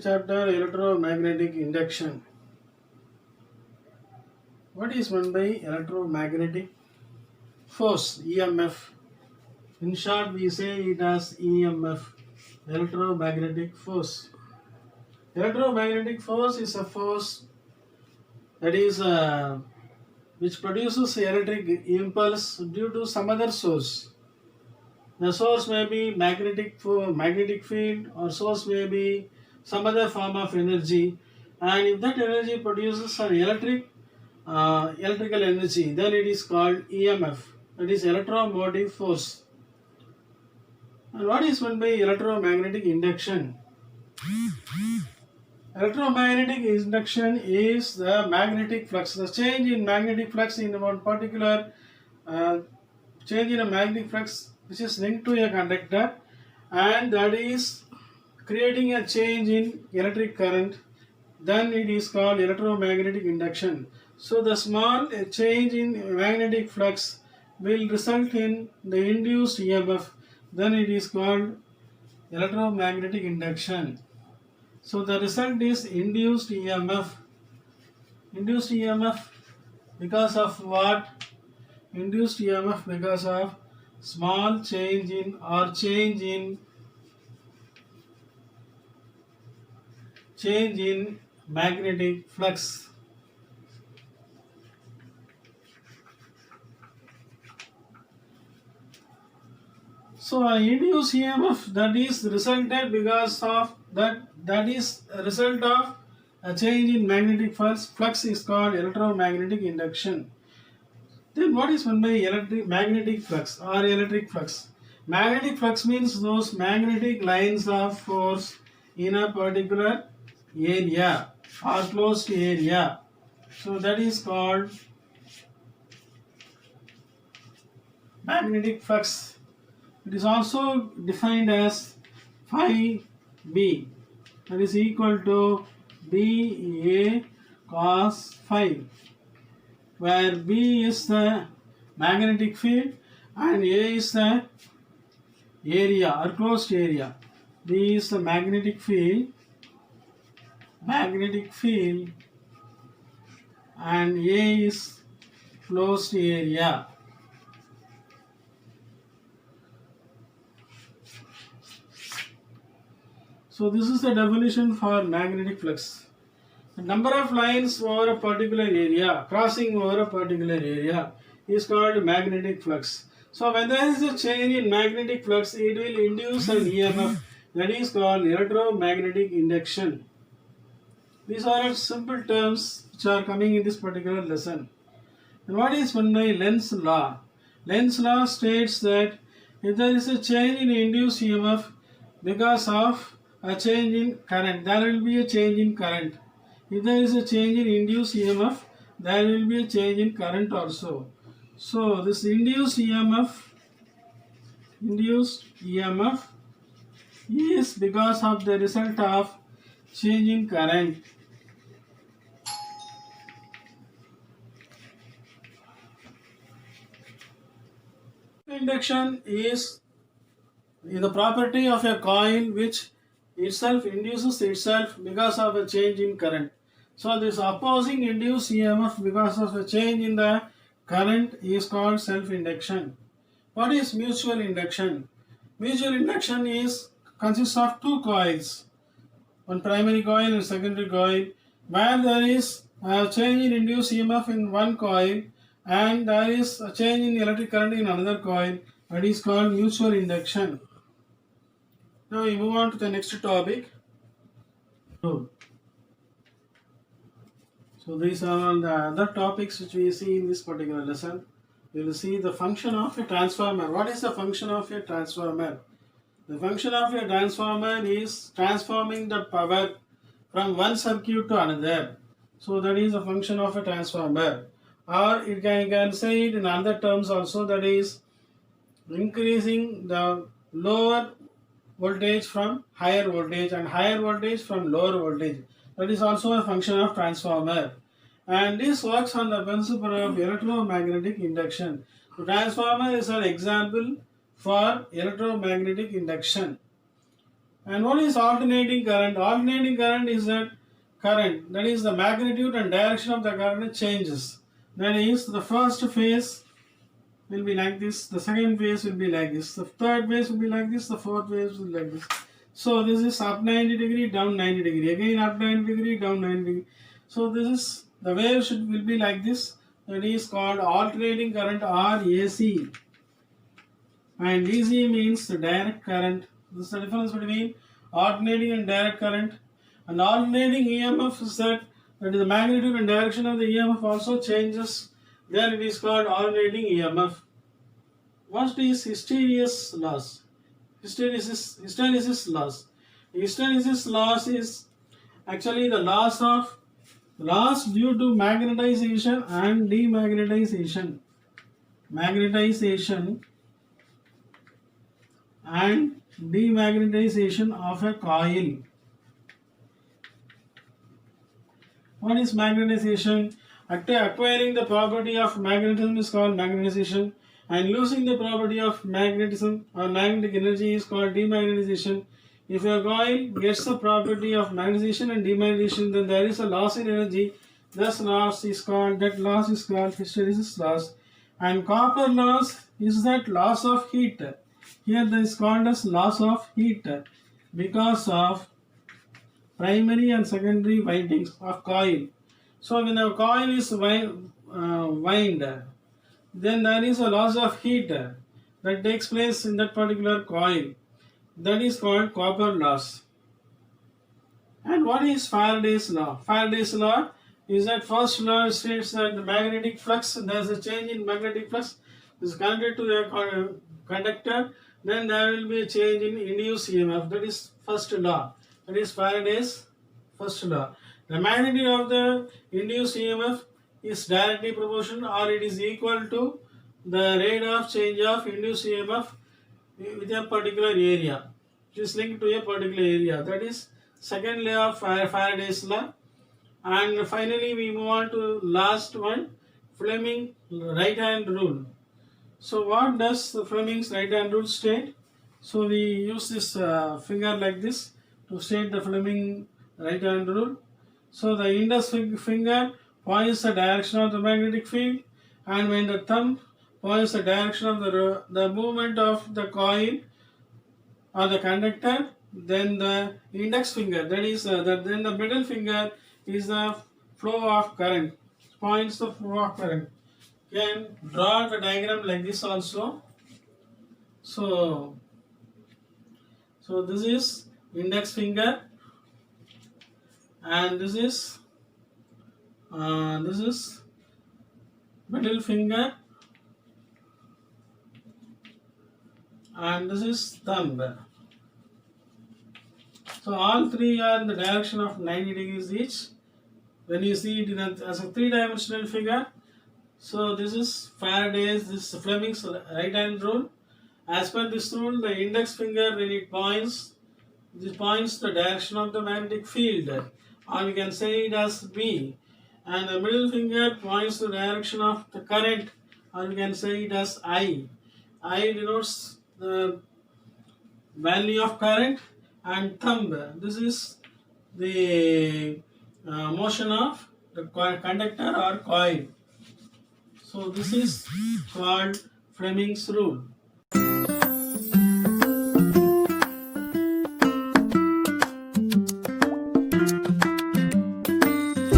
chapter, electromagnetic induction. What is meant by electromagnetic force, EMF? In short, we say it as EMF, electromagnetic force. Electromagnetic force is a force that is which produces electric impulse due to some other source. The source may be magnetic field, or source may be some other form of energy, and if that energy produces an electrical energy, then it is called EMF, that is electromotive force. And what is meant by electromagnetic induction? Electromagnetic induction is the magnetic flux, the change in magnetic flux in one particular change in a magnetic flux which is linked to a conductor, and that is creating a change in electric current, then it is called electromagnetic induction. So the small change in magnetic flux will result in the induced EMF, then it is called electromagnetic induction. So the result is induced EMF. Induced EMF because of what? Induced EMF because of small change in or change in magnetic flux. So an induced EMF that is resulted because of that is a result of a change in magnetic flux is called electromagnetic induction. Then what is meant by magnetic flux or electric flux? Magnetic flux means those magnetic lines of force in a particular area or closed area. So that is called magnetic flux. It is also defined as phi b, that is equal to BA cos phi, where B is the magnetic field and A is the area or closed area. B is the magnetic field and A is closed area. So this is the definition for magnetic flux. The number of lines over a particular area, crossing over a particular area, is called magnetic flux. So when there is a change in magnetic flux, it will induce an EMF, that is called electromagnetic induction. These are simple terms which are coming in this particular lesson. And what is meant by Lenz's law? Lenz's law states that if there is a change in induced EMF because of a change in current, there will be a change in current. If there is a change in induced EMF, there will be a change in current also. So this induced EMF is because of the result of change in current. Induction is the property of a coil which itself induces itself because of a change in current. So this opposing induced EMF because of a change in the current is called self-induction. What is mutual induction? Mutual induction consists of two coils, one primary coil and secondary coil, where there is a change in induced EMF in one coil and there is a change in electric current in another coil, that is called mutual induction. Now we move on to the next topic. So these are all the other topics which we see in this particular lesson. We will see the function of a transformer. What is the function of a transformer? The function of a transformer is transforming the power from one circuit to another. So that is the function of a transformer. Or you can say it in other terms also, that is increasing the lower voltage from higher voltage and higher voltage from lower voltage. That is also a function of transformer. And this works on the principle of electromagnetic induction. So transformer is an example for electromagnetic induction. And what is alternating current? Alternating current is that current, that is the magnitude and direction of the current changes. That is, the first phase will be like this, the second phase will be like this, the third phase will be like this, the fourth phase will be like this. So this is up 90 degree, down 90 degree, again up 90 degree, down 90 degree. So this is, the wave will be like this. That is called alternating current or AC. And DC means the direct current. This is the difference between alternating and direct current. And alternating EMF is that the magnitude and direction of the EMF also changes. Then it is called alternating EMF. What is hysteresis loss? Hysteresis loss. Hysteresis loss is actually the loss due to magnetization and demagnetization. Magnetization and demagnetization of a coil. What is magnetization? Acquiring the property of magnetism is called magnetization, and losing the property of magnetism or magnetic energy is called demagnetization. If a coil gets the property of magnetization and demagnetization, then there is a loss in energy. That loss is called hysteresis loss. And copper loss is that loss of heat. Here this is called as loss of heat because of primary and secondary windings of coil. So when a coil is wind, then there is a loss of heat that takes place in that particular coil. That is called copper loss. And what is Faraday's law? Faraday's law is that first law states that the magnetic flux, there is a change in magnetic flux, is connected to a conductor, then there will be a change in induced EMF. That is first law. That is Faraday's first law. The magnitude of the induced EMF is directly proportional or it is equal to the rate of change of induced EMF with a particular area. It is linked to a particular area. That is second law of Faraday's law. And finally we move on to last one, Fleming right hand rule. So what does the Fleming's right hand rule state? So we use this finger like this to state the Fleming right hand rule. So the index finger points the direction of the magnetic field, and when the thumb points the direction of the movement of the coil or the conductor, then the index finger, that is then the middle finger is the flow of current, points the flow of current. You can draw the diagram like this also. So this is index finger, and this is middle finger, and this is thumb. So all three are in the direction of 90 degrees each. When you see it as a three-dimensional figure, so this is Faraday's, this is Fleming's right hand rule. As per this rule, the index finger, when it points, this points the direction of the magnetic field, or we can say it as B. And the middle finger points the direction of the current, or we can say it as I. I denotes the value of current, and thumb, this is the motion of the conductor or coil. So this is called Fleming's rule.